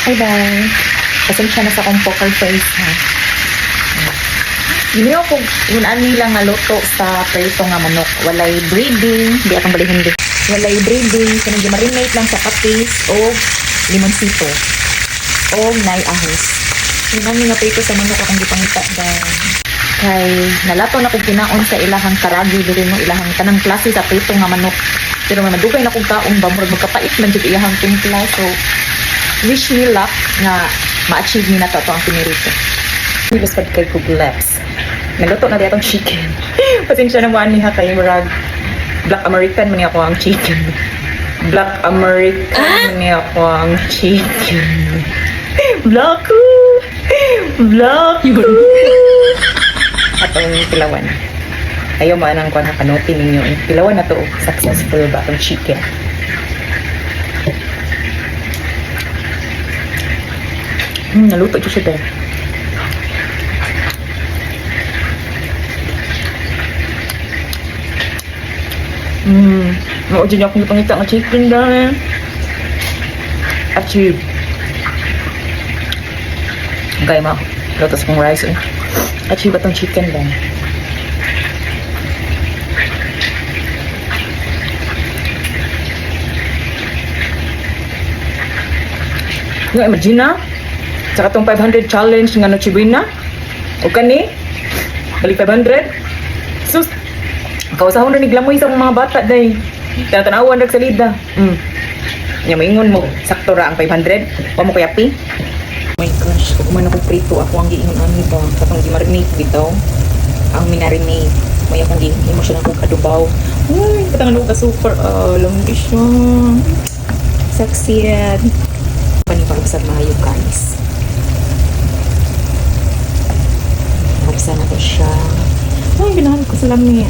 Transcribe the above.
Hi, bye. Pasensya na sa akong poker face, ha. Hindi ako, yun lang nga luto sa prito nga manok. Walay breeding, di akong balihin din. Walay breeding, kanang marinate lang sa kapis o limonsito o nay ahos. Yun ang nga prito sa manok akong gipangita dahil kay nalato na kong kinaon sa ilahang karagi dito no ilahang tanang klase sa prito nga manok. Pero may madugay na kong kaong ba murag magkapait man jud ilahang timpla, so wish me luck nga ma-achieve ni na to ang pinirito. Nibus pag kay Googleps. Naluto na di atong chicken. Pasensya na mo ani ha kay murag Black American man ako ang chicken. Black American man ako ang chicken. Black atong pilawan. Ayaw man ang kuan kanotin ninyo. Pilawan na to successful ba atong chicken. Naluto jud siya dahil. Mao dyan akong ipangita ng chicken dahil. Achieve. Gaya mo. Lotos kong rice. Achieve atong chicken dahil. Nga, imagine na. Saka itong 500 challenge nga na-achieve na. O kani. Balik 500. Sus. Kausahon na ni glamoy sa mga bata day. Tanawan dag salida. Nya maingon mo sakto ra ang 500. Wa mo kayapi. Oh my gosh, kung man ako prito ako ang giingon ani ba. Katong gi-marinate bitaw. Ang minarinate. May akong gi-imo siya ng adobaw. Uy, katang ano ka super lambi siya. Sexy yan. Panipag-usap maayo guys. Magsa na ko siya. Ay, ginahan ko sa lami.